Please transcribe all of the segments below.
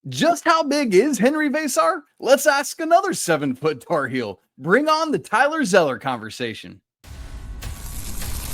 Just how big is Henri Veesaar? Let's ask another 7-foot Tar Heel. Bring on the Tyler Zeller conversation.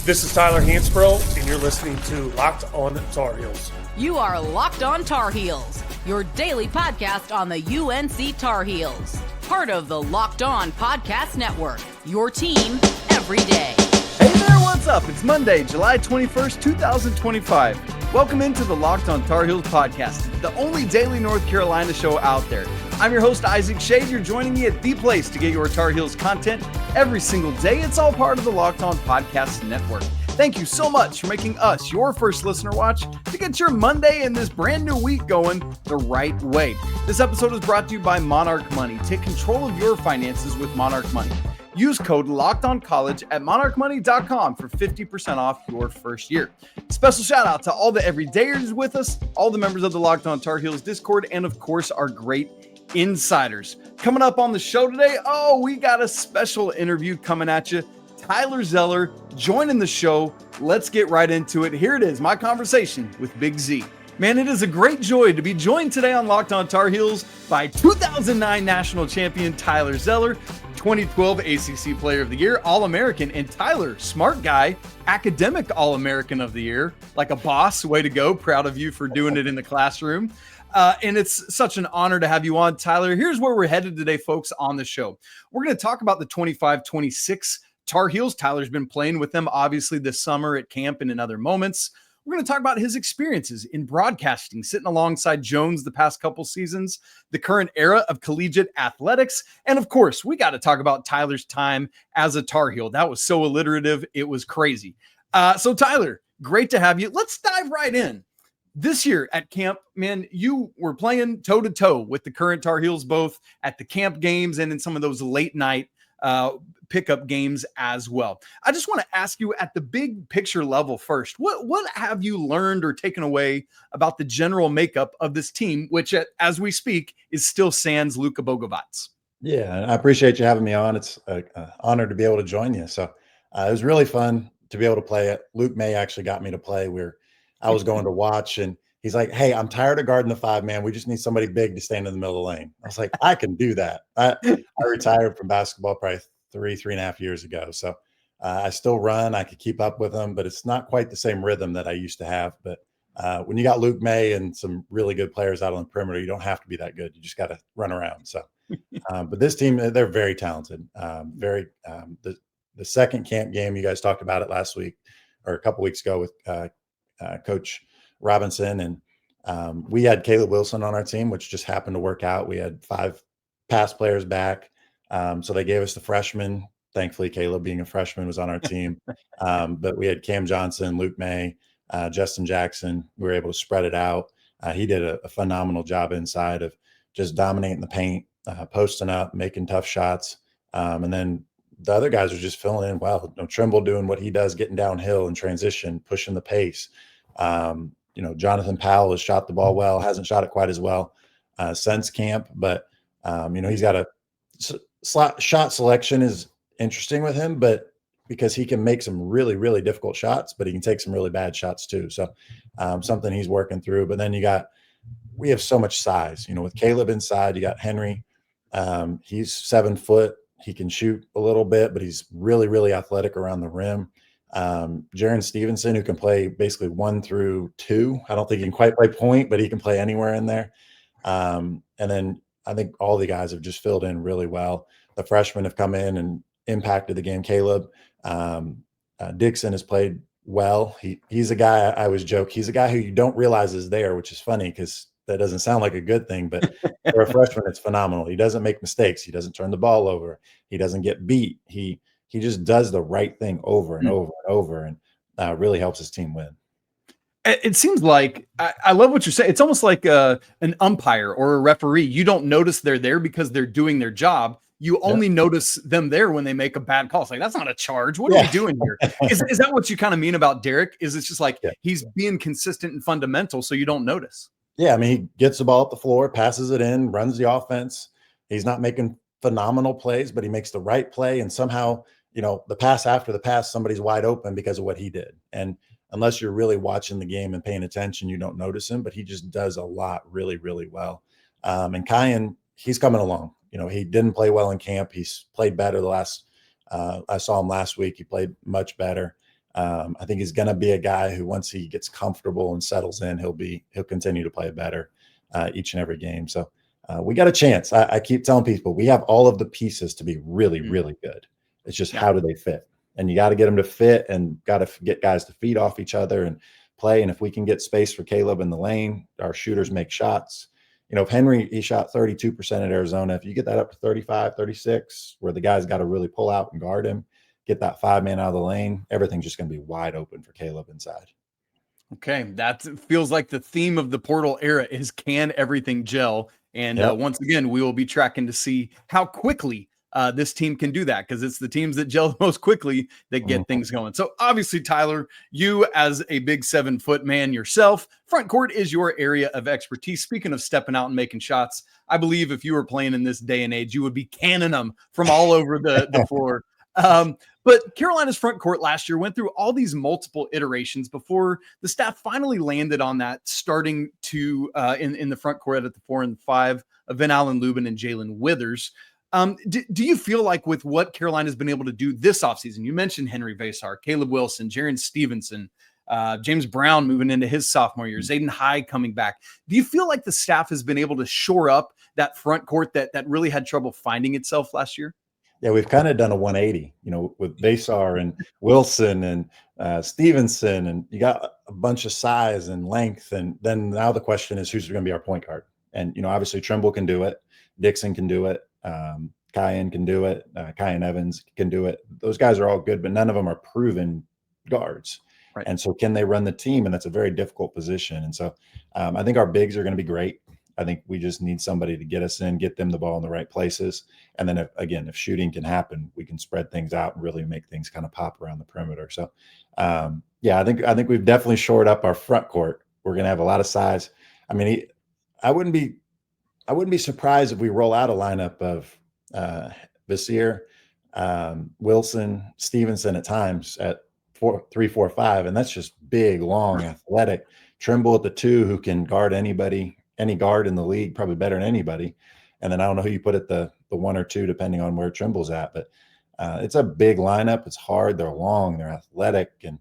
This is Tyler Hansbrough, and you're listening to Locked On Tar Heels. You are Locked On Tar Heels, your daily podcast on the UNC Tar Heels. Part of the Locked On Podcast Network, your team every day. Hey there, what's up? It's Monday, July 21st, 2025. Welcome into the Locked On Tar Heels podcast, the only daily North Carolina show out there. I'm your host, Isaac Shade. You're joining me at the place to get your Tar Heels content every single day. It's all part of the Locked On Podcast Network. Thank you so much for making us your first listener watch to get your Monday and this brand new week going the right way. This episode is brought to you by Monarch Money. Take control of your finances with Monarch Money. Use code LOCKEDONCollege at monarchmoney.com for 50% off your first year. Special shout out to all the everydayers with us, all the members of the Locked On Tar Heels Discord, and of course, our great insiders. Coming up on the show today, we got a special interview coming at you. Tyler Zeller joining the show. Let's get right into it. Here it is, my conversation with Big Z. Man, it is a great joy to be joined today on Locked On Tar Heels by 2009 national champion Tyler Zeller, 2012 ACC Player of the Year, All-American, and Tyler, smart guy, academic All-American of the Year, like a boss. Way to go. Proud of you for doing it in the classroom. And it's such an honor to have you on, Tyler. Here's where we're headed today, folks, on the show. We're going to talk about the 25-26 Tar Heels. Tyler's been playing with them, obviously, this summer at camp and in other moments. We're going to talk about his experiences in broadcasting, sitting alongside Jones the past couple seasons, the current era of collegiate athletics, and of course, we got to talk about Tyler's time as a Tar Heel. That was so alliterative, it was crazy. So Tyler, great to have you. Let's dive right in. This year at camp, man, you were playing toe-to-toe with the current Tar Heels, both at the camp games and in some of those late-night pickup games as well. I just want to ask you at the big picture level first, what have you learned or taken away about the general makeup of this team, which as we speak is still sans Luca Bogavots? Yeah, I appreciate you having me on. It's an honor to be able to join you. So it was really fun to be able to play it. Luke May actually got me to play where I was going to watch, and he's like, "Hey, I'm tired of guarding the 5 man. We just need somebody big to stand in the middle of the lane." I was like, "I can do that." I retired from basketball probably 3.5 years ago. So I still run. I could keep up with them, but it's not quite the same rhythm that I used to have. But when you got Luke May and some really good players out on the perimeter, you don't have to be that good. You just got to run around. So, but this team, they're very talented. The second camp game, you guys talked about it last week or a couple weeks ago with Coach Robinson. And we had Caleb Wilson on our team, which just happened to work out. We had 5 past players back. So they gave us the freshman. Thankfully, Caleb, being a freshman, was on our team. But we had Cam Johnson, Luke May, Justin Jackson. We were able to spread it out. He did a phenomenal job inside of just dominating the paint, posting up, making tough shots. And then the other guys were just filling in well. Trimble doing what he does, getting downhill in transition, pushing the pace. Jonathan Powell has shot the ball well, hasn't shot it quite as well since camp, but he's got a shot selection is interesting with him, but because he can make some really, really difficult shots, but he can take some really bad shots too. So something he's working through. But then we have so much size, with Caleb inside, you got Henri. He's 7 foot. He can shoot a little bit, but he's really, really athletic around the rim. Jarin Stevenson, who can play basically 1 through 2. I don't think he can quite play point, but he can play anywhere in there. And then I think all the guys have just filled in really well. The freshmen have come in and impacted the game. Caleb Dixon has played well. He's a guy, I always joke, he's a guy who you don't realize is there, which is funny because that doesn't sound like a good thing, but for a freshman, it's phenomenal. He doesn't make mistakes. He doesn't turn the ball over. He doesn't get beat. He just does the right thing over and over and over, and really helps his team win. It seems like, I love what you're saying. It's almost like an umpire or a referee. You don't notice they're there because they're doing their job. You only notice them there when they make a bad call. It's like, that's not a charge. What are we doing here? Is that what you kind of mean about Derek? Is it's just like he's being consistent and fundamental, so you don't notice? Yeah, I mean, he gets the ball up the floor, passes it in, runs the offense. He's not making phenomenal plays, but he makes the right play. And somehow, the pass after the pass, somebody's wide open because of what he did. And unless you're really watching the game and paying attention, you don't notice him, but he just does a lot really, really well. And Kyan, he's coming along. He didn't play well in camp. He's played better the last. I saw him last week. He played much better. I think he's going to be a guy who, once he gets comfortable and settles in, he'll continue to play better each and every game. So we got a chance. I keep telling people we have all of the pieces to be really, really good. It's just how do they fit? And you got to get them to fit, and got to get guys to feed off each other and play. And if we can get space for Caleb in the lane, our shooters make shots. If Henri, he shot 32% at Arizona, if you get that up to 35, 36, where the guy's got to really pull out and guard him, get that 5-man out of the lane, everything's just going to be wide open for Caleb inside. Okay, that feels like the theme of the portal era is, can everything gel? And once again, we will be tracking to see how quickly this team can do that, because it's the teams that gel most quickly that get things going. So obviously, Tyler, you as a big 7-foot man yourself, front court is your area of expertise. Speaking of stepping out and making shots, I believe if you were playing in this day and age, you would be canning them from all over the floor. But Carolina's front court last year went through all these multiple iterations before the staff finally landed on that, starting to in the front court at the 4 and 5 of Van Allen Lubin and Jalen Withers. Do you feel like with what Carolina's been able to do this offseason, you mentioned Henri Veesaar, Caleb Wilson, Jarin Stevenson, James Brown moving into his sophomore year, Zayden High coming back. Do you feel like the staff has been able to shore up that front court that really had trouble finding itself last year? Yeah, we've kind of done a 180, with Veesaar and Wilson and Stevenson, and you got a bunch of size and length. And then now the question is, who's going to be our point guard? And, obviously Trimble can do it. Dixon can do it. Kyan can do it. Kyan Evans can do it. Those guys are all good, but none of them are proven guards. Right. And so can they run the team? And that's a very difficult position. And so I think our bigs are going to be great. I think we just need somebody to get us in, get them the ball in the right places. And then if shooting can happen, we can spread things out and really make things kind of pop around the perimeter. So I think we've definitely shored up our front court. We're going to have a lot of size. I mean, I wouldn't be surprised if we roll out a lineup of Veesaar, Wilson, Stevenson at times at 3, 4, 5. And that's just big, long, athletic. Trimble at the 2, who can guard anybody, any guard in the league, probably better than anybody. And then I don't know who you put at the 1 or 2, depending on where Trimble's at. But it's a big lineup. It's hard. They're long. They're athletic. And,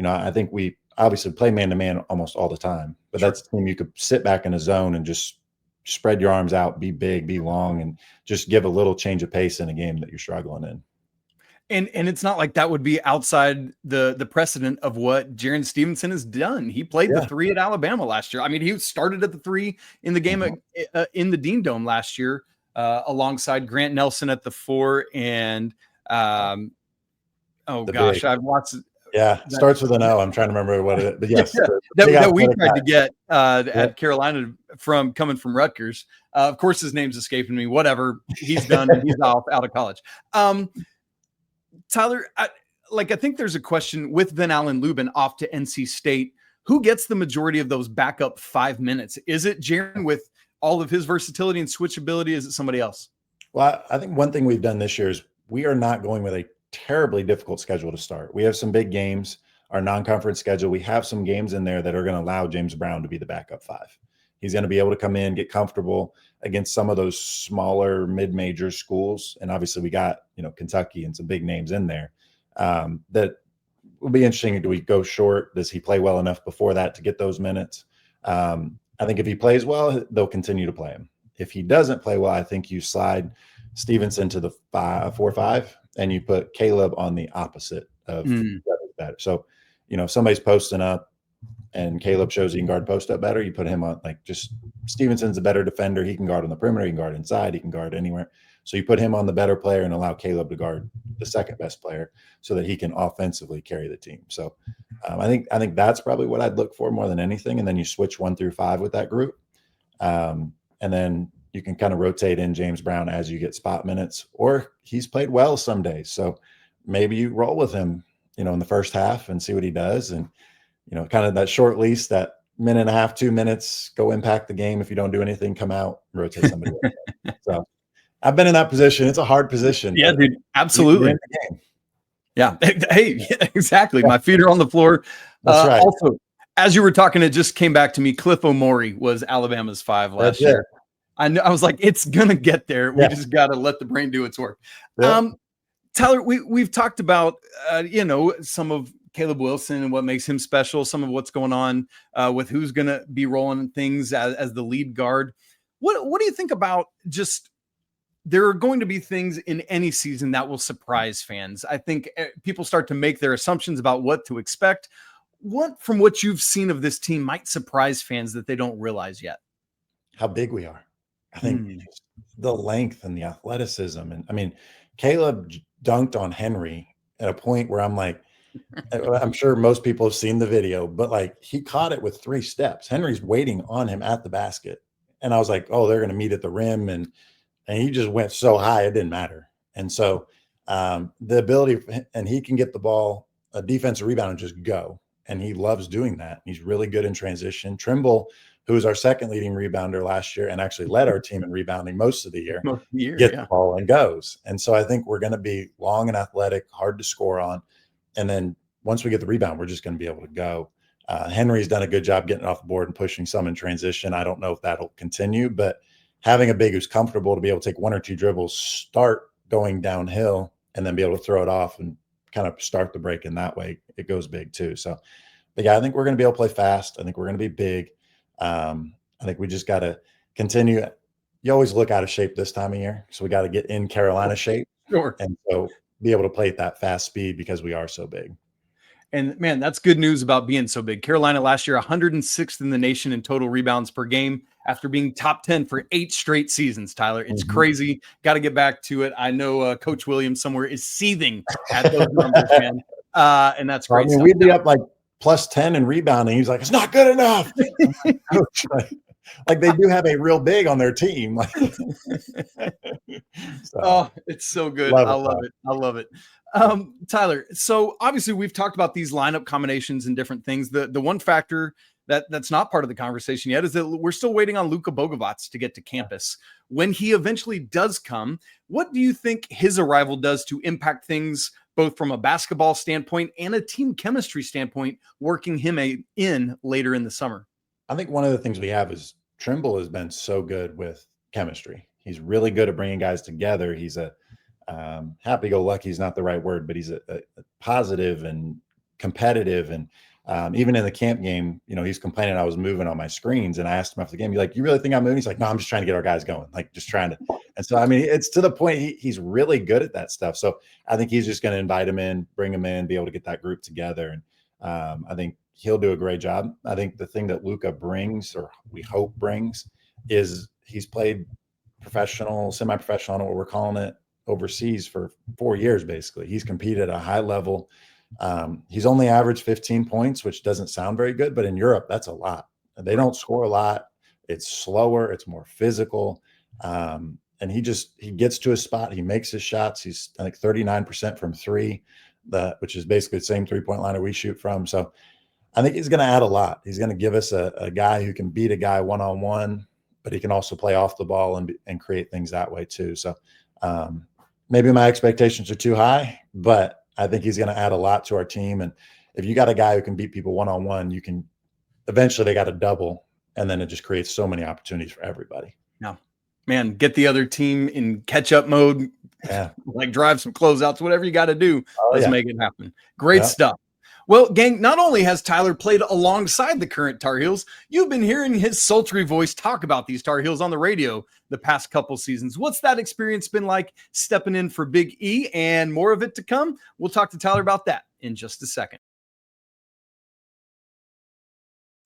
I think we obviously play man-to-man almost all the time. But that's a team you could sit back in a zone and just spread your arms out, be big, be long, and just give a little change of pace in a game that you're struggling in. And it's not like that would be outside the precedent of what Jarin Stevenson has done. He played the 3 at Alabama last year. I mean, he started at the 3 in the game in the Dean Dome last year, alongside Grant Nelson at the 4. And I've lots of. Yeah, starts with an O. I'm trying to remember what it is, but yes, that we tried to get at Carolina coming from Rutgers. Of course, his name's escaping me. Whatever, he's done. He's out of college. Tyler, I think there's a question with Van Allen Lubin off to NC State. Who gets the majority of those backup 5 minutes? Is it Jarin with all of his versatility and switchability? Is it somebody else? Well, I think one thing we've done this year is we are not going with a terribly difficult schedule to start. We have some big games, our non-conference schedule. We have some games in there that are going to allow James Brown to be the backup 5. He's going to be able to come in, get comfortable against some of those smaller mid-major schools. And obviously we got, Kentucky and some big names in there. That will be interesting. Do we go short? Does he play well enough before that to get those minutes? I think if he plays well, they'll continue to play him. If he doesn't play well, I think you slide Stevenson to the 4-5 and you put Caleb on the opposite of better. So, if somebody's posting up and Caleb shows he can guard post up better, you put him on, Stevenson's a better defender. He can guard on the perimeter. He can guard inside. He can guard anywhere. So you put him on the better player and allow Caleb to guard the second best player so that he can offensively carry the team. So I think that's probably what I'd look for more than anything. And then you switch 1 through 5 with that group. And then you can kind of rotate in James Brown as you get spot minutes, or he's played well some days. So maybe you roll with him, in the first half and see what he does. And, kind of that short lease, that minute and a half, 2 minutes, go impact the game. If you don't do anything, come out, rotate somebody else. So I've been in that position. It's a hard position. Yeah, dude, absolutely. Yeah. Hey, exactly. My feet are on the floor. That's right. Also, as you were talking, it just came back to me. Cliff Omori was Alabama's 5 last year. I know. I was like, it's going to get there. We just got to let the brain do its work. Yeah. Tyler, we've talked about, some of Caleb Wilson and what makes him special, some of what's going on with who's going to be rolling things as the lead guard. What do you think about just there are going to be things in any season that will surprise fans? I think people start to make their assumptions about what to expect. What, from what you've seen of this team, might surprise fans that they don't realize yet? How big we are. I think the length and the athleticism. And I mean, Caleb dunked on Henri at a point where I'm like, I'm sure most people have seen the video, but like he caught it with 3 steps. Henry's waiting on him at the basket. And I was like, oh, they're going to meet at the rim. And he just went so high, it didn't matter. And so the ability, and he can get the ball, a defensive rebound and just go. And he loves doing that. He's really good in transition. Trimble, who was our second leading rebounder last year and actually led our team in rebounding most of the year, gets the ball and goes. And so I think we're going to be long and athletic, hard to score on. And then once we get the rebound, we're just going to be able to go. Henry's done a good job getting off the board and pushing some in transition. I don't know if that'll continue, but having a big who's comfortable to be able to take 1 or 2 dribbles, start going downhill, and then be able to throw it off and kind of start the break in that way, it goes big too. So, but yeah, I think we're going to be able to play fast. I think we're going to be big. I think we just got to continue. You always look out of shape this time of year. So we got to get in Carolina shape. Sure. And so be able to play at that fast speed because we are so big. And man, that's good news about being so big. Carolina last year, 106th in the nation in total rebounds per game after being top 10 for 8 straight seasons, Tyler. It's crazy. Got to get back to it. I know Coach Williams somewhere is seething at those numbers, man. And that's great. I mean, we'd be up like plus 10 in rebounding. He's like, it's not good enough. Like they do have a real big on their team. So, oh, it's so good. I love it. I love it. Tyler, so obviously we've talked about these lineup combinations and different things. The one factor that's not part of the conversation yet is that we're still waiting on Luca Bogavots to get to campus. When he eventually does come, what do you think his arrival does to impact things both from a basketball standpoint and a team chemistry standpoint, working him in later in the summer? I think one of the things we have is Trimble has been so good with chemistry. He's really good at bringing guys together. He's a happy-go-lucky is not the right word, but he's a positive and competitive. And even in the camp game, he's complaining I was moving on my screens. And I asked him after the game, you really think I'm moving? He's like, no, I'm just trying to get our guys going. Like just trying to. And so, I mean, it's to the point he's really good at that stuff. So I think he's just going to invite him in, bring him in, be able to get that group together. And I think he'll do a great job. I think the thing that Luka brings, or we hope brings, is he's played professional, semi-professional, I don't know what we're calling it, overseas for 4 years, basically. He's competed at a high level. He's only averaged 15 points, which doesn't sound very good, but in Europe, that's a lot. They don't score a lot. It's slower. It's more physical. And he gets to his spot. He makes his shots. He's, I think, 39% from 3, which is basically the same 3-point line that we shoot from. So I think he's going to add a lot. He's going to give us a guy who can beat a guy one-on-one, but he can also play off the ball and create things that way too. So maybe my expectations are too high, but I think he's going to add a lot to our team. And if you got a guy who can beat people one-on-one, you can eventually they got a double, and then it just creates so many opportunities for everybody. Yeah, man, get the other team in catch-up mode. Yeah, like drive some closeouts, whatever you got to do. Let's make it happen. Great stuff. Well, gang, not only has Tyler played alongside the current Tar Heels, you've been hearing his sultry voice talk about these Tar Heels on the radio the past couple seasons. What's that experience been like stepping in for Big E, and more of it to come? We'll talk to Tyler about that in just a second.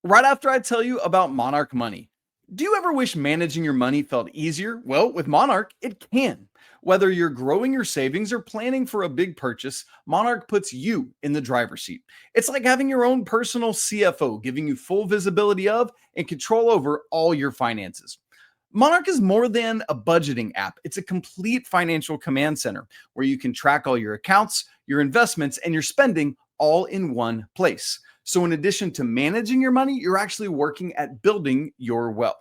Right after I tell you about Monarch Money. Do you ever wish managing your money felt easier? Well, with Monarch, it can. Whether you're growing your savings or planning for a big purchase, Monarch puts you in the driver's seat. It's like having your own personal CFO, giving you full visibility of and control over all your finances. Monarch is more than a budgeting app. It's a complete financial command center where you can track all your accounts, your investments, and your spending all in one place. So in addition to managing your money, you're actually working at building your wealth.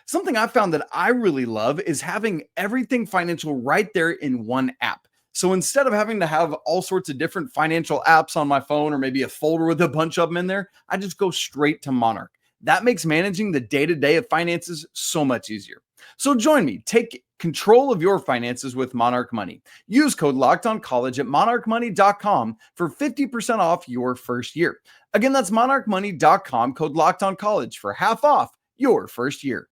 Something I found that I really love is having everything financial right there in one app. So instead of having to have all sorts of different financial apps on my phone or maybe a folder with a bunch of them in there, I just go straight to Monarch. That makes managing the day-to-day of finances so much easier. So join me. Take control of your finances with Monarch Money. Use code LOCKEDONCollege at monarchmoney.com for 50% off your first year. Again, that's monarchmoney.com, code LOCKEDONCollege for half off your first year.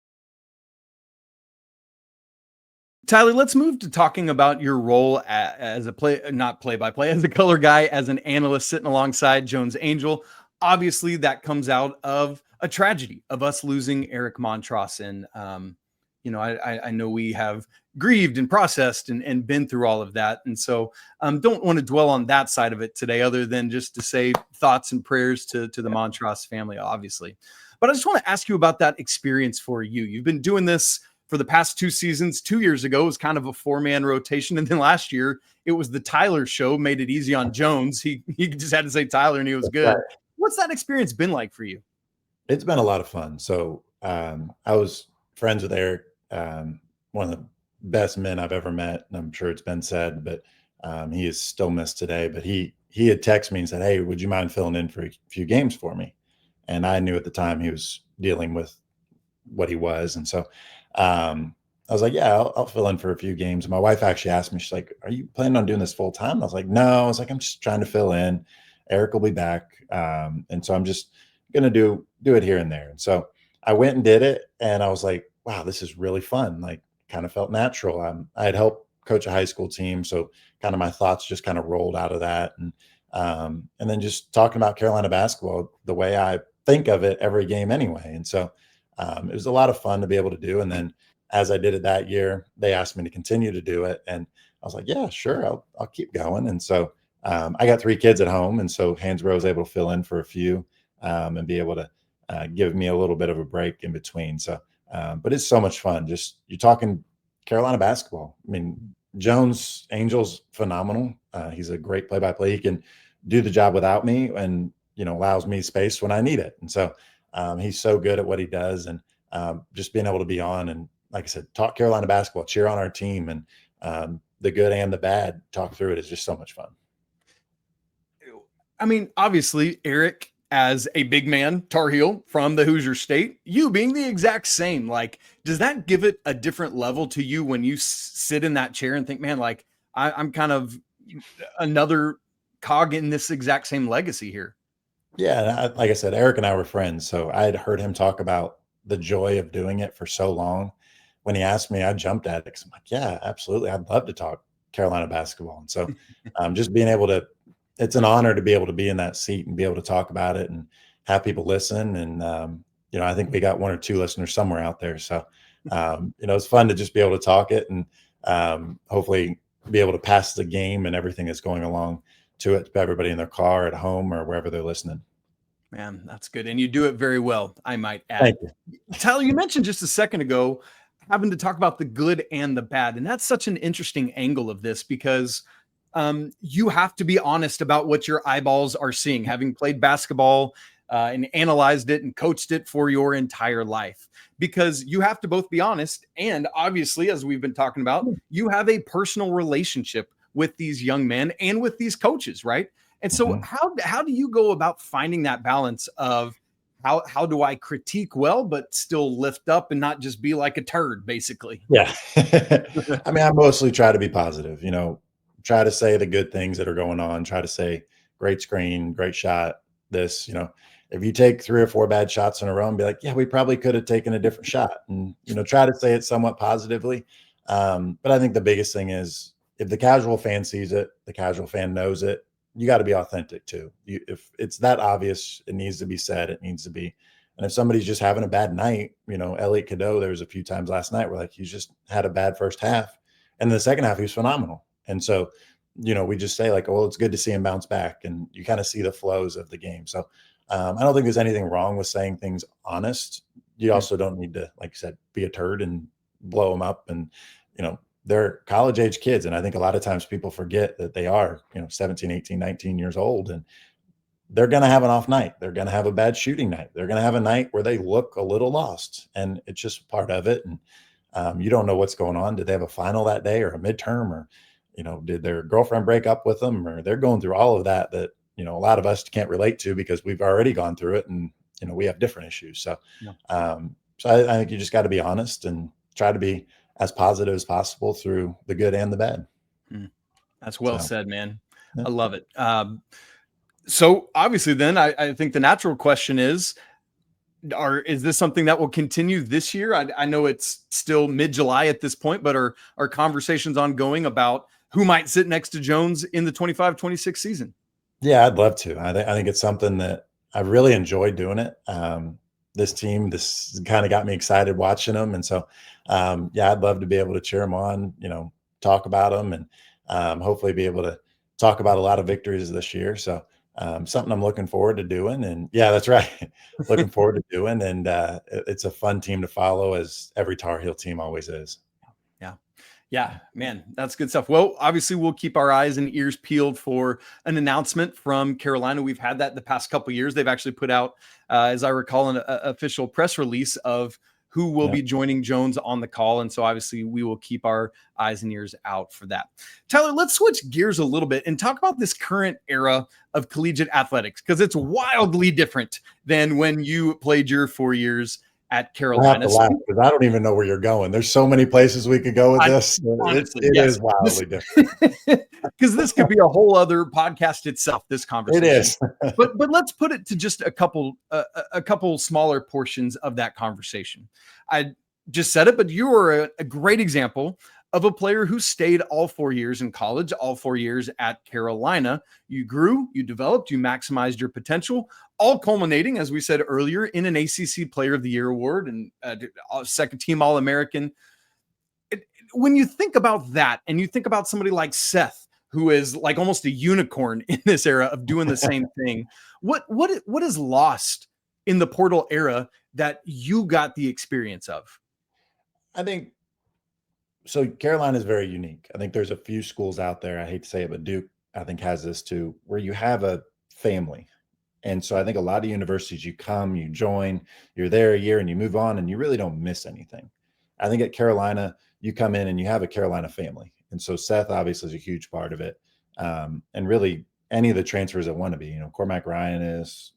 Tyler, let's move to talking about your role as a play-by-play, as a color guy, as an analyst sitting alongside Jones Angell. Obviously, that comes out of a tragedy of us losing Eric Montross. And, I know we have grieved and processed and been through all of that. And so don't want to dwell on that side of it today, other than just to say thoughts and prayers to the Montross family, obviously. But I just want to ask you about that experience for you. You've been doing this for the past 2 seasons. 2 years ago, it was kind of a 4-man rotation. And then last year, it was the Tyler show, made it easy on Jones. He just had to say Tyler and he was good. Right. What's that experience been like for you? It's been a lot of fun. So I was friends with Eric, one of the best men I've ever met. And I'm sure it's been said, but he is still missed today. But he had texted me and said, "Hey, would you mind filling in for a few games for me?" And I knew at the time he was dealing with what he was. And so I was like, "Yeah, I'll fill in for a few games." My wife actually asked me, she's like, "Are you planning on doing this full time?" I was like, "No." I was like, "I'm just trying to fill in. Eric will be back." And so I'm just going to do it here and there. And so I went and did it. And I was like, wow, this is really fun. Like, kind of felt natural. I had helped coach a high school team. So kind of my thoughts just kind of rolled out of that. And then just talking about Carolina basketball, the way I think of it every game anyway. And so it was a lot of fun to be able to do. And then as I did it that year, they asked me to continue to do it. And I was like, yeah, sure. I'll keep going. And so I got 3 kids at home. And so Hansbrough was able to fill in for a few and be able to give me a little bit of a break in between. So, but it's so much fun. Just you're talking Carolina basketball. I mean, Jones Angell's phenomenal. He's a great play-by-play. He can do the job without me and, allows me space when I need it. And so he's so good at what he does. And just being able to be on and, like I said, talk Carolina basketball, cheer on our team, and the good and the bad, talk through it is just so much fun. I mean, obviously, Eric, as a big man, Tar Heel from the Hoosier State, you being the exact same, like, does that give it a different level to you when you sit in that chair and think, man, like, I'm kind of another cog in this exact same legacy here? Yeah. Like I said, Eric and I were friends. So I had heard him talk about the joy of doing it for so long. When he asked me, I jumped at it. 'Cause I'm like, yeah, absolutely. I'd love to talk Carolina basketball. And so just being able to, it's an honor to be able to be in that seat and be able to talk about it and have people listen. And, I think we got 1 or 2 listeners somewhere out there. So, it's fun to just be able to talk it and hopefully be able to pass the game and everything that's going along to it, to everybody in their car, at home, or wherever they're listening. Man, that's good. And you do it very well, I might add. Thank you. Tyler, you mentioned just a second ago having to talk about the good and the bad. And that's such an interesting angle of this because you have to be honest about what your eyeballs are seeing, having played basketball and analyzed it and coached it for your entire life, because you have to both be honest. And obviously, as we've been talking about, you have a personal relationship with these young men and with these coaches, right? And so how do you go about finding that balance of how do I critique well, but still lift up and not just be like a turd, basically? Yeah. I mean, I mostly try to be positive, try to say the good things that are going on, try to say great screen, great shot, this, if you take 3 or 4 bad shots in a row and be like, yeah, we probably could have taken a different shot, and, try to say it somewhat positively. But I think the biggest thing is if the casual fan sees it, the casual fan knows it, you got to be authentic too. If it's that obvious, it needs to be said, it needs to be. And if somebody's just having a bad night, Elliot Cadeau, there was a few times last night where like, he's just had a bad first half, and in the second half, he was phenomenal. And so, we just say like, oh, it's good to see him bounce back, and you kind of see the flows of the game. So I don't think there's anything wrong with saying things honest. You also don't need to, like you said, be a turd and blow them up. And, they're college age kids. And I think a lot of times people forget that they are, 17, 18, 19 years old, and they're going to have an off night. They're going to have a bad shooting night. They're going to have a night where they look a little lost, and it's just part of it. And you don't know what's going on. Did they have a final that day or a midterm, or, did their girlfriend break up with them, or they're going through all of that, a lot of us can't relate to because we've already gone through it, and, we have different issues. So, so I think you just got to be honest and try to be as positive as possible through the good and the bad. That's well said, man. Yeah. I love it. So obviously then I think the natural question is this something that will continue this year? I know it's still mid-July at this point, but are conversations ongoing about who might sit next to Jones in the 25-26 season? Yeah, I'd love to. I think it's something that I really enjoy doing it. This kind of got me excited watching them. And so, yeah, I'd love to be able to cheer them on, talk about them, and hopefully be able to talk about a lot of victories this year. So something I'm looking forward to doing. And yeah, that's right. Looking forward to doing. And it's a fun team to follow, as every Tar Heel team always is. Yeah, man, that's good stuff. Well, obviously we'll keep our eyes and ears peeled for an announcement from Carolina. We've had that the past couple of years. They've actually put out, as I recall, an official press release of who will be joining Jones on the call. And so obviously we will keep our eyes and ears out for that. Tyler, let's switch gears a little bit and talk about this current era of collegiate athletics, because it's wildly different than when you played your 4 years at Carolina. I have to laugh because I don't even know where you're going. There's so many places we could go with this. Honestly, it is wildly different. Because this could be a whole other podcast itself, this conversation. It is. but let's put it to just a couple smaller portions of that conversation. I just said it, but you are a great example of a player who stayed all 4 years in college, all 4 years at Carolina. You grew, you developed, you maximized your potential, all culminating, as we said earlier, in an ACC Player of the Year award and second team All-American. When you think about that, and you think about somebody like Seth, who is like almost a unicorn in this era of doing the same thing, what is lost in the portal era that you got the experience of? I think so. Carolina is very unique. I think there's a few schools out there, I hate to say it, but Duke, I think, has this too, where you have a family. And so I think a lot of universities, you come, you join, you're there a year and you move on and you really don't miss anything. I think at Carolina, you come in and you have a Carolina family. And so Seth obviously is a huge part of it. And really any of the transfers that want to be, Cormac Ryan is,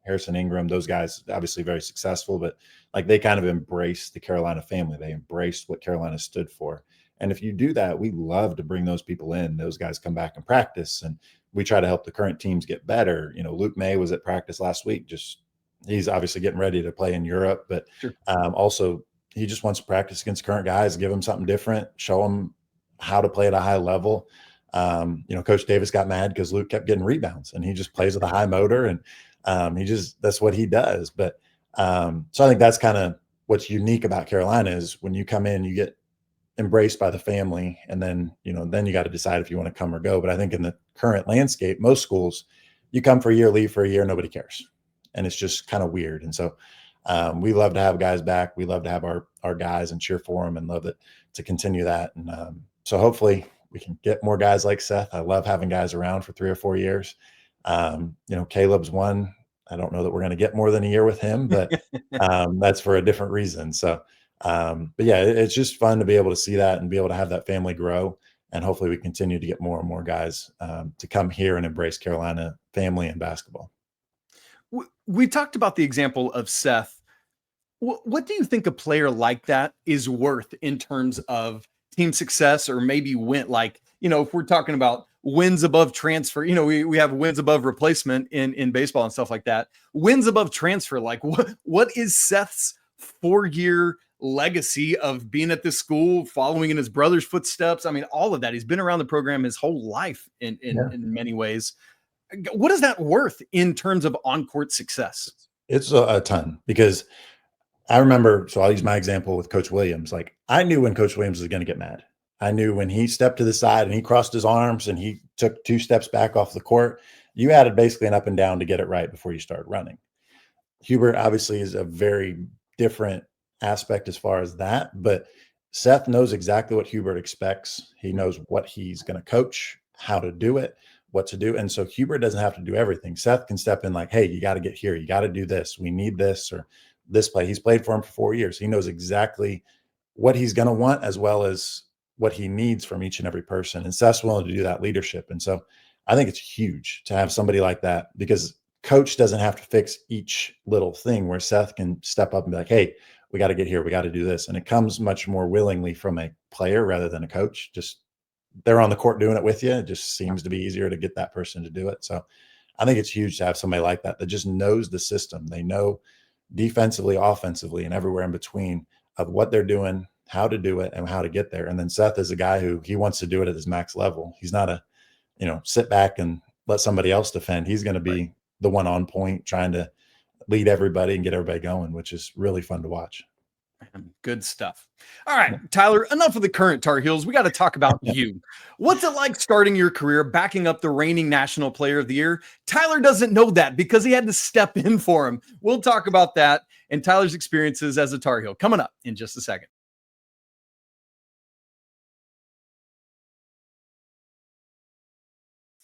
Harrison Ingram, those guys obviously very successful, but like they kind of embraced the Carolina family. They embraced what Carolina stood for. And if you do that, we love to bring those people in. Those guys come back and practice, and we try to help the current teams get better. Luke May was at practice last week. He's obviously getting ready to play in Europe, but sure. Also he just wants to practice against current guys, give them something different, show them how to play at a high level. Coach Davis got mad because Luke kept getting rebounds, and he just plays with a high motor, and that's what he does. But so I think that's kind of what's unique about Carolina is when you come in, you get embraced by the family, and then you got to decide if you want to come or go. But I think in the current landscape, most schools, you come for a year, leave for a year, nobody cares, and it's just kind of weird. And so we love to have guys back. We love to have our guys and cheer for them, and love it to continue that. And so hopefully we can get more guys like Seth. I love having guys around for 3 or 4 years. Caleb's one. I don't know that we're going to get more than a year with him, but that's for a different reason. So, but yeah, it's just fun to be able to see that and be able to have that family grow. And hopefully we continue to get more and more guys to come here and embrace Carolina family and basketball. We talked about the example of Seth. What do you think a player like that is worth in terms of team success, or maybe if we're talking about wins above transfer, we have wins above replacement in baseball and stuff like that. Wins above transfer, like what is Seth's 4-year legacy of being at this school, following in his brother's footsteps? I mean, all of that. He's been around the program his whole life in many ways. What is that worth in terms of on-court success? It's a ton, because I remember, so I'll use my example with Coach Williams. Like, I knew when Coach Williams was going to get mad. I knew when he stepped to the side and he crossed his arms and he took 2 steps back off the court, you added basically an up and down to get it right before you started running. Hubert obviously is a very different aspect as far as that, but Seth knows exactly what Hubert expects. He knows what he's going to coach, how to do it, what to do. And so Hubert doesn't have to do everything. Seth can step in like, hey, you got to get here. You got to do this. We need this or this play. He's played for him for 4 years. He knows exactly what he's going to want as well as what he needs from each and every person. And Seth's willing to do that leadership. And so I think it's huge to have somebody like that, because coach doesn't have to fix each little thing, where Seth can step up and be like, hey, we got to get here. We got to do this. And it comes much more willingly from a player rather than a coach. Just they're on the court doing it with you. It just seems to be easier to get that person to do it. So I think it's huge to have somebody like that just knows the system. They know defensively, offensively, and everywhere in between of what they're doing, how to do it, and how to get there. And then Seth is a guy who he wants to do it at his max level. He's not a, sit back and let somebody else defend. He's going to be the one on point, trying to lead everybody and get everybody going, which is really fun to watch. Good stuff. All right, Tyler, enough of the current Tar Heels. We got to talk about you. What's it like starting your career backing up the reigning National Player of the Year? Tyler doesn't know that because he had to step in for him. We'll talk about that and Tyler's experiences as a Tar Heel coming up in just a second.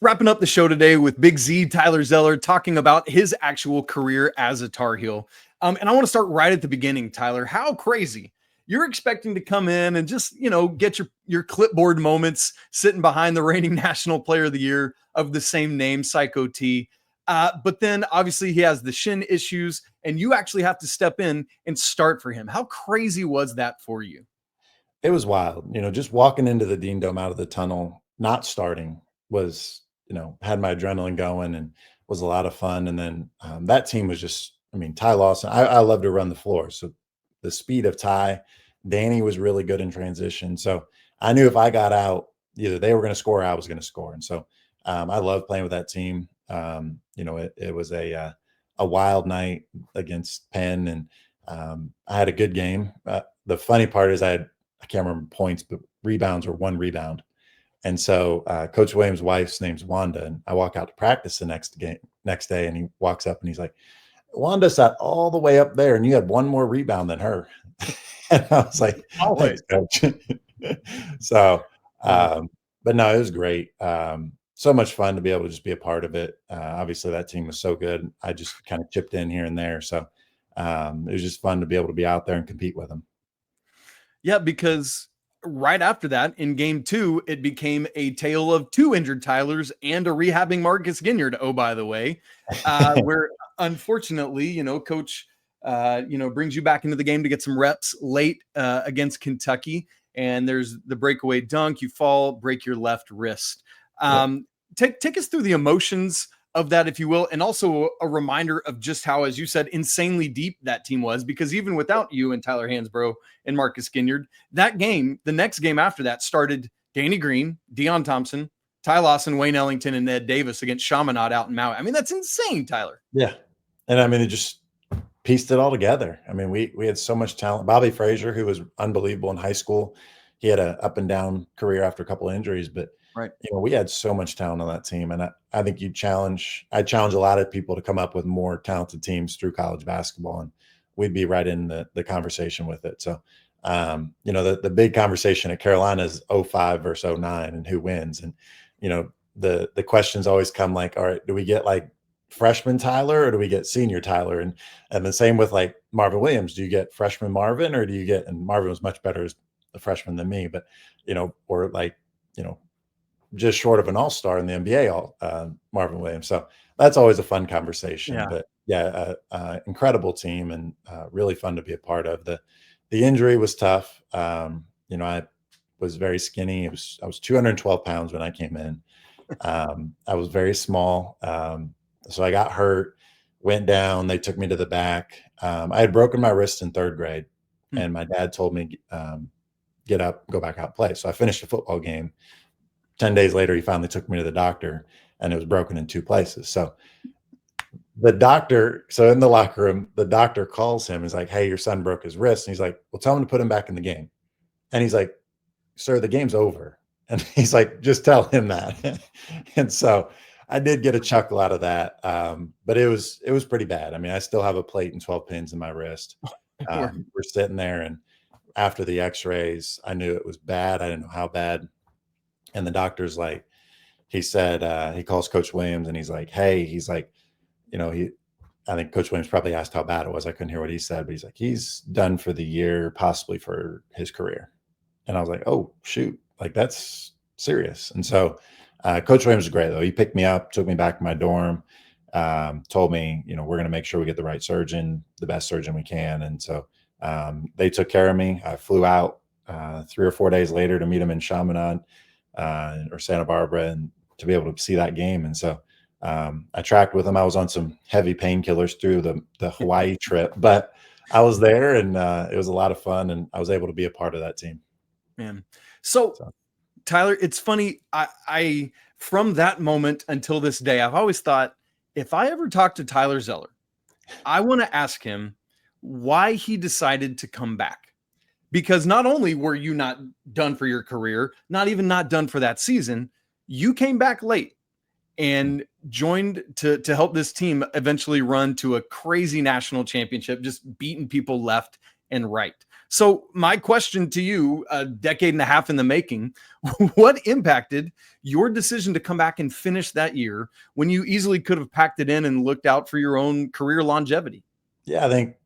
Wrapping up the show today with Big Z, Tyler Zeller, talking about his actual career as a Tar Heel. And I want to start right at the beginning, Tyler. How crazy. You're expecting to come in and just, get your clipboard moments sitting behind the reigning National Player of the Year of the same name, Psycho T. But then obviously he has the shin issues and you actually have to step in and start for him. How crazy was that for you? It was wild. Just walking into the Dean Dome out of the tunnel, not starting was, had my adrenaline going and was a lot of fun. And then that team was just, Ty Lawson, I love to run the floor. So the speed of Ty, Danny was really good in transition. So I knew if I got out, either they were going to score or I was going to score. And so I love playing with that team. It was a wild night against Penn, and I had a good game. The funny part is I can't remember points, but rebounds were 1 rebound. And so Coach Williams' wife's name's Wanda, and I walk out to practice the next day, and he walks up and he's like, Wanda sat all the way up there, and you had 1 more rebound than her. And I was like, always, Coach. So, but no, it was great. So much fun to be able to just be a part of it. Obviously, that team was so good. I just kind of chipped in here and there. So it was just fun to be able to be out there and compete with them. Yeah, because right after that, in game 2, it became a tale of 2 injured Tylers and a rehabbing Marcus Ginyard. Oh, by the way, where unfortunately, Coach, brings you back into the game to get some reps late against Kentucky. And there's the breakaway dunk, you fall, break your left wrist. Take us through the emotions of that, if you will, and also a reminder of just how, as you said, insanely deep that team was, because even without you and Tyler Hansbrough and Marcus Ginyard, that game, the next game after that started Danny Green, Deion Thompson, Ty Lawson, Wayne Ellington, and Ned Davis against Chaminade out in Maui. That's insane, Tyler. Yeah. And it just pieced it all together. We had so much talent. Bobby Frazier, who was unbelievable in high school, he had an up and down career after a couple of injuries, but right. We had so much talent on that team. And I think I challenge a lot of people to come up with more talented teams through college basketball, and we'd be right in the conversation with it. So, the big conversation at Carolina is 05 versus 09 and who wins. And, the questions always come like, all right, do we get like freshman Tyler or do we get senior Tyler? And the same with like Marvin Williams. Do you get freshman Marvin or do you get, and Marvin was much better as a freshman than me, but, or like, just short of an all-star in the NBA, Marvin Williams. So that's always a fun conversation. Yeah. But yeah, incredible team and really fun to be a part of. The injury was tough. I was very skinny. I was 212 pounds when I came in. I was very small. So I got hurt, went down. They took me to the back. I had broken my wrist in 3rd grade, and my dad told me, get up, go back out, play. So I finished a football game. 10 days later, he finally took me to the doctor, and it was broken in 2 places. So in the locker room, the doctor calls him. He's like, hey, your son broke his wrist. And he's like, well, tell him to put him back in the game. And he's like, sir, the game's over. And he's like, just tell him that. And so I did get a chuckle out of that. But it was pretty bad. I still have a plate and 12 pins in my wrist. We're sitting there, and after the x-rays, I knew it was bad. I didn't know how bad. And the doctor's like, he said, he calls Coach Williams and he's like, hey, he's like, I think Coach Williams probably asked how bad it was. I couldn't hear what he said, but he's like, he's done for the year, possibly for his career. And I was like, oh, shoot, like that's serious. And so Coach Williams was great, though. He picked me up, took me back to my dorm, told me, we're going to make sure we get the right surgeon, the best surgeon we can. And so they took care of me. I flew out 3 or 4 days later to meet them in Chaminade or Santa Barbara and to be able to see that game. And so I tracked with them. I was on some heavy painkillers through the Hawaii trip, but I was there and it was a lot of fun and I was able to be a part of that team. Man. So Tyler, it's funny. I from that moment until this day, I've always thought if I ever talk to Tyler Zeller, I want to ask him why he decided to come back. Because not only were you not done for your career, not even not done for that season, you came back late and joined to help this team eventually run to a crazy national championship, just beating people left and right. So my question to you, a decade and a half in the making, what impacted your decision to come back and finish that year when you easily could have packed it in and looked out for your own career longevity? Yeah, I think,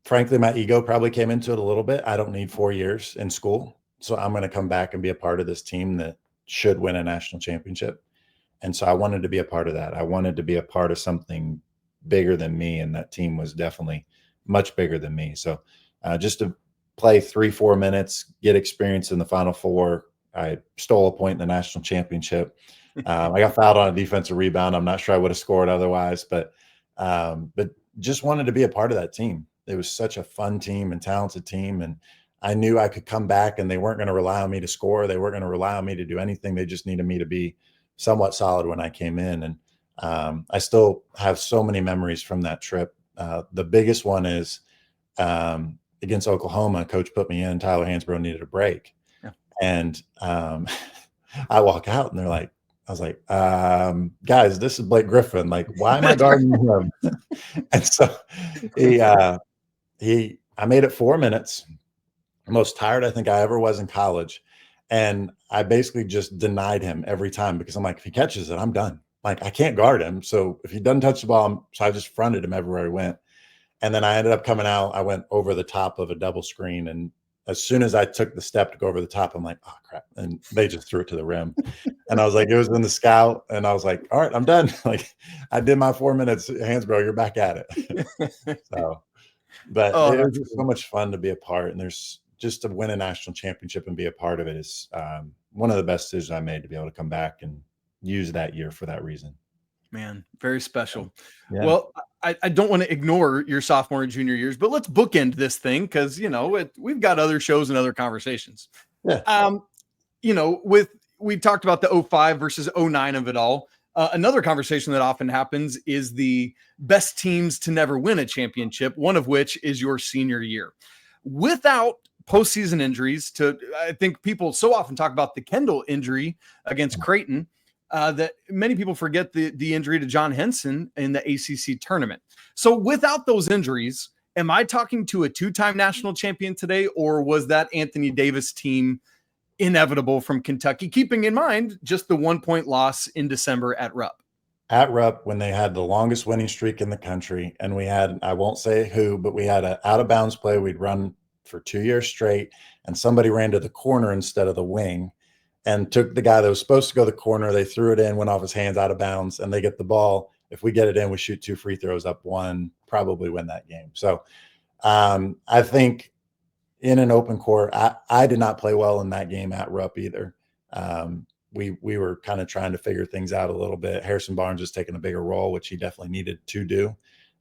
frankly, my ego probably came into it a little bit. I don't need 4 years in school, so I'm going to come back and be a part of this team that should win a national championship. And so I wanted to be a part of that. I wanted to be a part of something bigger than me, and that team was definitely much bigger than me. So just to play 3-4 minutes, get experience in the Final Four. I stole a point in the national championship. I got fouled on a defensive rebound. I'm not sure I would have scored otherwise, but just wanted to be a part of that team. It was such a fun team and talented team. And I knew I could come back and they weren't going to rely on me to score. They weren't going to rely on me to do anything. They just needed me to be somewhat solid when I came in. And I still have so many memories from that trip. The biggest one is against Oklahoma. Coach put me in. Tyler Hansbrough needed a break. Yeah. And I walk out and I was like, guys, this is Blake Griffin. Like, why am I guarding him? And so I made it 4 minutes, most tired I think I ever was in college. And I basically just denied him every time because I'm like, if he catches it, I'm done. Like, I can't guard him. So if he doesn't touch the ball, so I just fronted him everywhere he went. And then I ended up coming out. I went over the top of a double screen. And as soon as I took the step to go over the top, I'm like, oh, crap. And they just threw it to the rim. And I was like, it was in the scout. And I was like, all right, I'm done. Like, I did my 4 minutes. Hansbrough, you're back at it. So, but it was just so much fun to be a part. And there's just to win a national championship and be a part of it is one of the best decisions I made to be able to come back and use that year for that reason. Man, very special. Yeah. Well, I don't want to ignore your sophomore and junior years, but let's bookend this thing because, we've got other shows and other conversations. Yeah. We talked about the 05 versus 09 of it all. Another conversation that often happens is the best teams to never win a championship, one of which is your senior year. Without postseason injuries I think people so often talk about the Kendall injury against Creighton, that many people forget the injury to John Henson in the ACC tournament. So without those injuries, am I talking to a two-time national champion today, or was that Anthony Davis team inevitable from Kentucky, keeping in mind just the 1-point loss in December at Rupp? At Rupp, when they had the longest winning streak in the country, and we had, I won't say who, but we had an out-of-bounds play we'd run for 2 years straight, and somebody ran to the corner instead of the wing and took the guy that was supposed to go the corner. They threw it in, went off his hands out of bounds, and they get the ball. If we get it in, we shoot 2 free throws up 1, probably win that game. So I think in an open court, I did not play well in that game at Rupp either. We were kind of trying to figure things out a little bit. Harrison Barnes was taking a bigger role, which he definitely needed to do.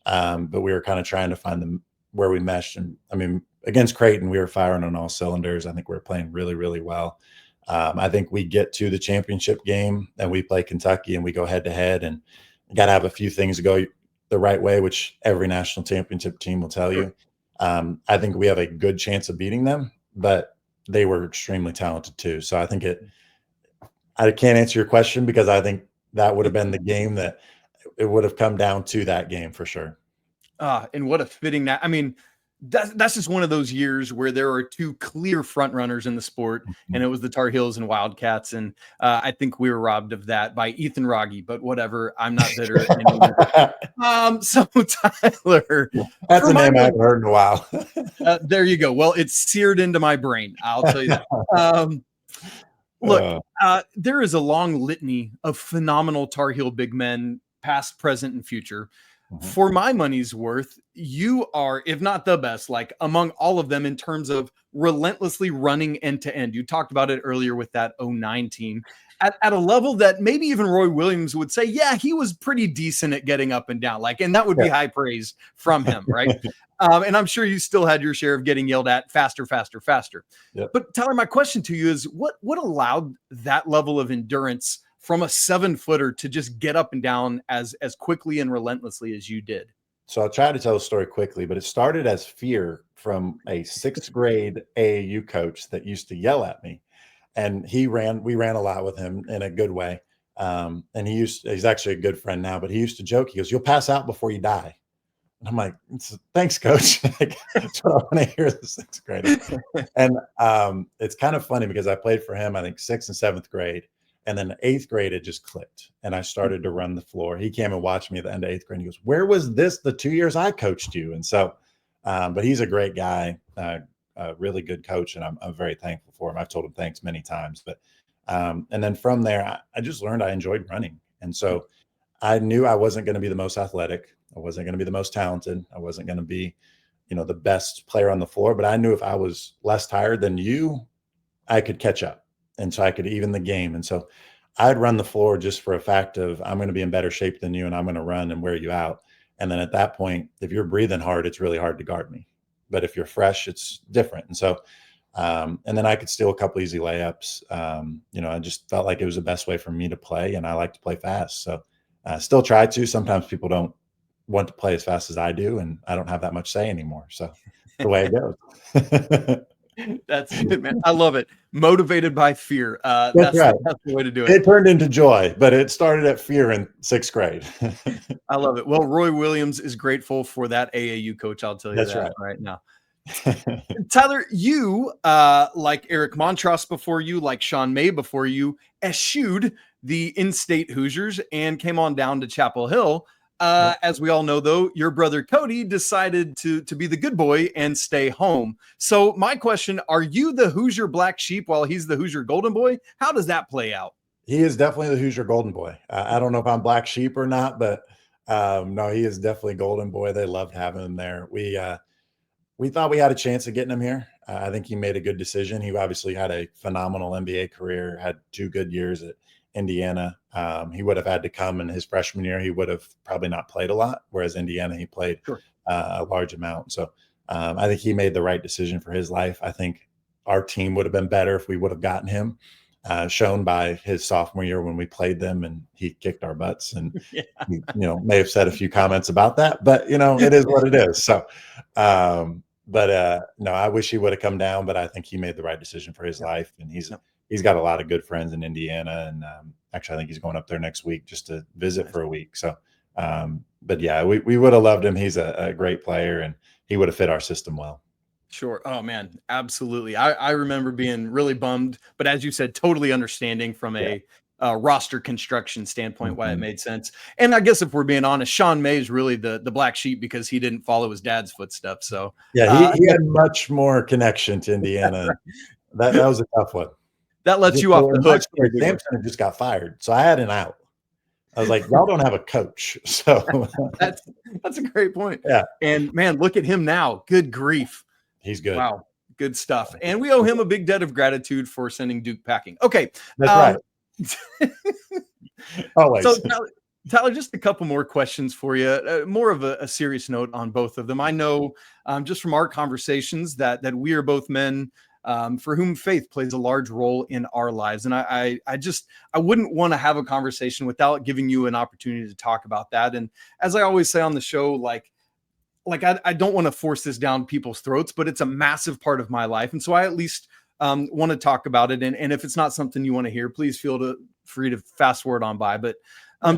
But we were kind of trying to find where we meshed. And I mean, against Creighton, we were firing on all cylinders. I think we were playing really, really well. I think we get to the championship game and we play Kentucky and we go head to head, and you got to have a few things go the right way, which every national championship team will tell you. I think we have a good chance of beating them, but they were extremely talented too. So I think I can't answer your question because I think that would have been the game that it would have come down to that game for sure. And what a fitting I mean, that's just one of those years where there are two clear front runners in the sport, and it was the Tar Heels and Wildcats. And I think we were robbed of that by Ethan Rogge, but whatever. I'm not bitter anymore. So Tyler, that's a name I haven't heard in a while. There you go. Well, it's seared into my brain. I'll tell you that. Look, there is a long litany of phenomenal Tar Heel big men, past, present, and future. For my money's worth, you are, if not the best, like among all of them in terms of relentlessly running end to end. You talked about it earlier with that 09 team at a level that maybe even Roy Williams would say, yeah, he was pretty decent at getting up and down. Like, and that would be high praise from him, right? And I'm sure you still had your share of getting yelled at faster, faster, faster. Yep. But Tyler, my question to you is what allowed that level of endurance from a 7-footer to just get up and down as quickly and relentlessly as you did? So I'll try to tell the story quickly, but it started as fear from a 6th grade AAU coach that used to yell at me. And we ran a lot with him in a good way. And he's actually a good friend now, but he used to joke. He goes, "You'll pass out before you die." And I'm like, "Thanks, coach." That's what I want to hear, the 6th grader. And it's kind of funny because I played for him, I think 6th and 7th grade. And then 8th grade, it just clicked. And I started to run the floor. He came and watched me at the end of 8th grade. And he goes, "Where was this the 2 years I coached you?" And so, but he's a great guy, a really good coach. And I'm very thankful for him. I've told him thanks many times. But, and then from there, I just learned I enjoyed running. And so I knew I wasn't going to be the most athletic. I wasn't going to be the most talented. I wasn't going to be, the best player on the floor. But I knew if I was less tired than you, I could catch up. And so I could even the game. And so I'd run the floor just for a fact of I'm going to be in better shape than you and I'm going to run and wear you out. And then at that point, if you're breathing hard, it's really hard to guard me. But if you're fresh, it's different. And so, and then I could steal a couple easy layups. I just felt like it was the best way for me to play. And I like to play fast. So I still try to. Sometimes people don't want to play as fast as I do. And I don't have that much say anymore. So the way it goes. That's good, man. I love it. Motivated by fear. That's right. That's the way to do it. It turned into joy, but it started at fear in 6th grade. I love it. Well, Roy Williams is grateful for that AAU coach. I'll tell you that right now. Tyler, you, like Eric Montross before you, like Sean May before you, eschewed the in-state Hoosiers and came on down to Chapel Hill. As we all know, though, your brother Cody decided to be the good boy and stay home. So my question, are you the Hoosier black sheep while he's the Hoosier golden boy? How does that play out? He is definitely the Hoosier golden boy. I don't know if I'm black sheep or not, but no, he is definitely golden boy. They loved having him there. We thought we had a chance of getting him here. I think he made a good decision. He obviously had a phenomenal NBA career, had 2 good years at Indiana. He would have had to come in his freshman year. He would have probably not played a lot, whereas Indiana, he played a large amount. So I think he made the right decision for his life. I think our team would have been better if we would have gotten him, shown by his sophomore year when we played them and he kicked our butts. And he, may have said a few comments about that, but it is what it is. So, no, I wish he would have come down, but I think he made the right decision for his life. And he's got a lot of good friends in Indiana. And actually, I think he's going up there next week just to visit for a week. So, but yeah, we would have loved him. He's a great player and he would have fit our system well. Sure. Oh man, absolutely. I remember being really bummed, but as you said, totally understanding from a roster construction standpoint why it made sense. And I guess if we're being honest, Sean May is really the black sheep because he didn't follow his dad's footsteps. So yeah, he had much more connection to Indiana. that was a tough one. That lets you off the hook. Sampson just got fired, so I had an out. I was like, y'all don't have a coach. So that's a great point. Yeah. And man, look at him now. Good grief. He's good. Wow. Good stuff. And we owe him a big debt of gratitude for sending Duke packing. Okay. That's right. Always. So Tyler, just a couple more questions for you. More of a serious note on both of them. I know just from our conversations that we are both men for whom faith plays a large role in our lives. And I wouldn't want to have a conversation without giving you an opportunity to talk about that. And as I always say on the show, like I don't want to force this down people's throats, but it's a massive part of my life. And so I at least want to talk about it. And if it's not something you want to hear, please feel free to fast forward on by. But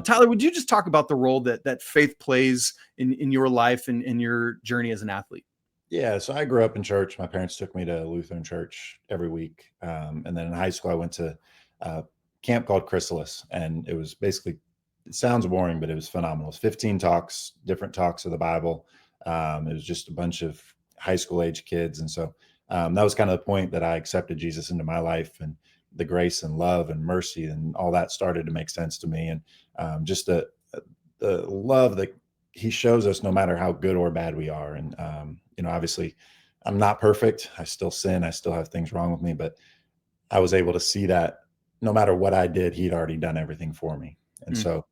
Tyler, would you just talk about the role that faith plays in your life and in your journey as an athlete? Yeah. So I grew up in church. My parents took me to Lutheran church every week. And then in high school, I went to a camp called Chrysalis. And it was basically, it sounds boring, but it was phenomenal. It was 15 talks, different talks of the Bible. It was just a bunch of high school age kids. And so that was kind of the point that I accepted Jesus into my life, and the grace and love and mercy and all that started to make sense to me. And just the love that he shows us no matter how good or bad we are. And, obviously I'm not perfect. I still sin. I still have things wrong with me, but I was able to see that no matter what I did, he'd already done everything for me. And so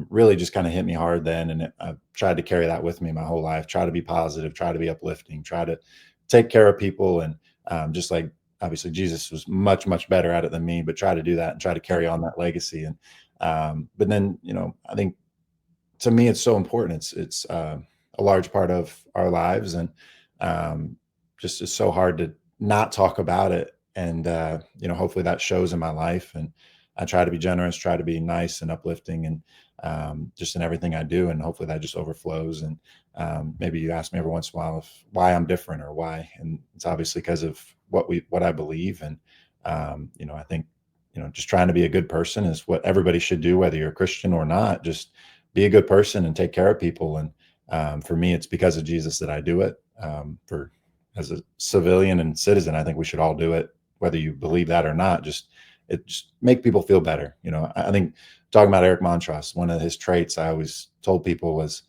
really just kind of hit me hard then. And I've tried to carry that with me my whole life, try to be positive, try to be uplifting, try to take care of people. And just like, obviously Jesus was much, much better at it than me, but try to do that and try to carry on that legacy. And, but then, I think to me, it's so important. It's a large part of our lives, and just it's so hard to not talk about it. And, hopefully that shows in my life. And I try to be generous, try to be nice and uplifting, and just in everything I do. And hopefully that just overflows. And maybe you ask me every once in a while why I'm different or why. And it's obviously because of what I believe. And, I think, just trying to be a good person is what everybody should do, whether you're a Christian or not. Just be a good person and take care of people. And for me, it's because of Jesus that I do it. As a civilian and citizen, I think we should all do it, whether you believe that or not. Just make people feel better. I think talking about Eric Montross, one of his traits I always told people was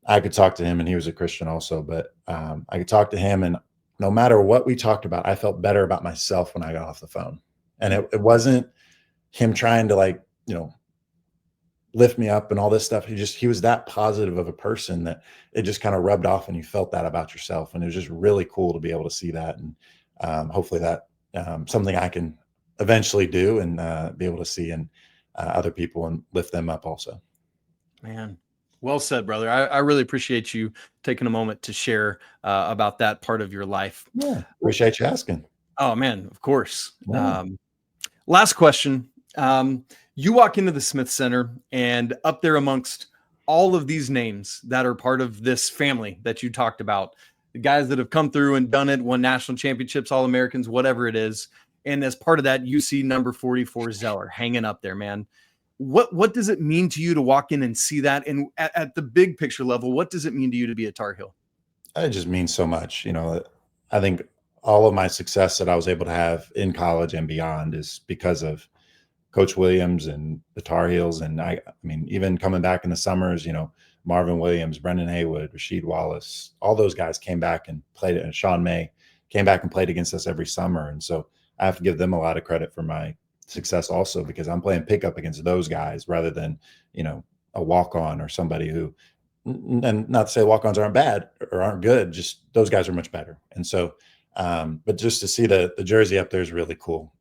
I could talk to him, and he was a Christian also, but I could talk to him, and no matter what we talked about, I felt better about myself when I got off the phone. And it wasn't him trying to lift me up and all this stuff. He was that positive of a person that it just kind of rubbed off, and you felt that about yourself. And it was just really cool to be able to see that. And hopefully that something I can eventually do and be able to see in other people and lift them up also. Man, well said, brother. I really appreciate you taking a moment to share about that part of your life. Yeah, appreciate you asking. Oh man, of course. Yeah. Last question. You walk into the Smith Center, and up there amongst all of these names that are part of this family that you talked about, the guys that have come through and done it, won national championships, All-Americans, whatever it is. And as part of that, you see number 44 Zeller hanging up there, man. What does it mean to you to walk in and see that? And at the big picture level, what does it mean to you to be a Tar Heel? It just means so much. I think all of my success that I was able to have in college and beyond is because of Coach Williams and the Tar Heels. And I mean, even coming back in the summers, Marvin Williams, Brendan Haywood, Rasheed Wallace, all those guys came back and played it. And Sean May came back and played against us every summer. And so I have to give them a lot of credit for my success also, because I'm playing pickup against those guys rather than, a walk-on or somebody who, and not to say walk-ons aren't bad or aren't good, just those guys are much better. And so, but just to see the jersey up there is really cool.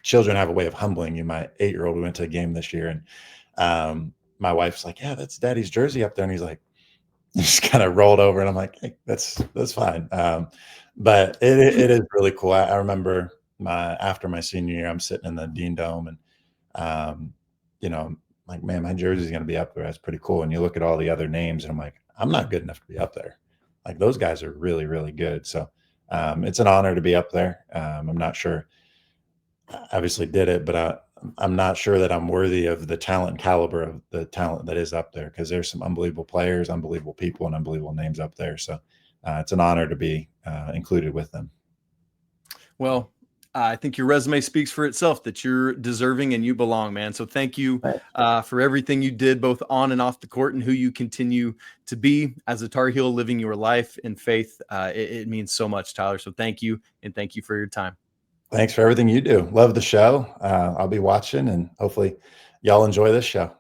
Children have a way of humbling you. My 8-year-old, we went to a game this year, and my wife's like, yeah, that's Daddy's jersey up there. And he's like, just kind of rolled over, and I'm like, hey, that's fine. But it is really cool. I remember after my senior year, I'm sitting in the Dean Dome, and like, man, my jersey's going to be up there. That's pretty cool. And you look at all the other names, and I'm like, I'm not good enough to be up there. Like, those guys are really, really good. So it's an honor to be up there. I'm not sure. I obviously did it, but I'm not sure that I'm worthy of the talent and caliber of the talent that is up there, because there's some unbelievable players, unbelievable people, and unbelievable names up there. So it's an honor to be included with them. Well, I think your resume speaks for itself, that you're deserving and you belong, man. So thank you for everything you did, both on and off the court, and who you continue to be as a Tar Heel, living your life in faith. It means so much, Tyler. So thank you, and thank you for your time. Thanks for everything you do. Love the show. I'll be watching, and hopefully y'all enjoy this show.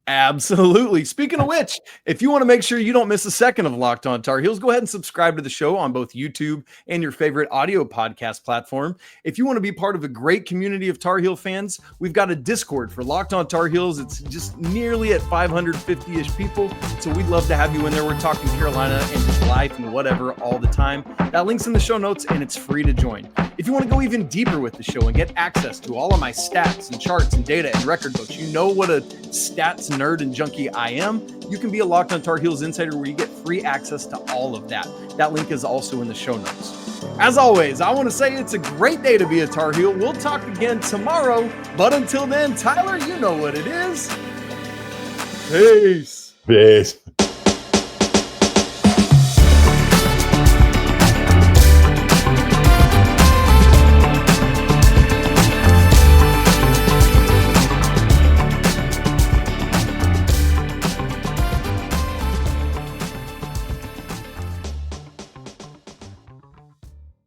Absolutely. Speaking of which, if you want to make sure you don't miss a second of Locked On Tar Heels, go ahead and subscribe to the show on both YouTube and your favorite audio podcast platform. If you want to be part of a great community of Tar Heel fans, we've got a Discord for Locked On Tar Heels. It's just nearly at 550-ish people, so we'd love to have you in there. We're talking Carolina and just life and whatever all the time. That link's in the show notes, and it's free to join. If you want to go even deeper with the show and get access to all of my stats and charts and data and record books, you know what a stats nerd and junkie I am, you can be a Locked On Tar Heels insider where you get free access to all of that. That link is also in the show notes. As always, I want to say it's a great day to be a Tar Heel. We'll talk again tomorrow, but until then, Tyler, you know what it is. Peace. Peace.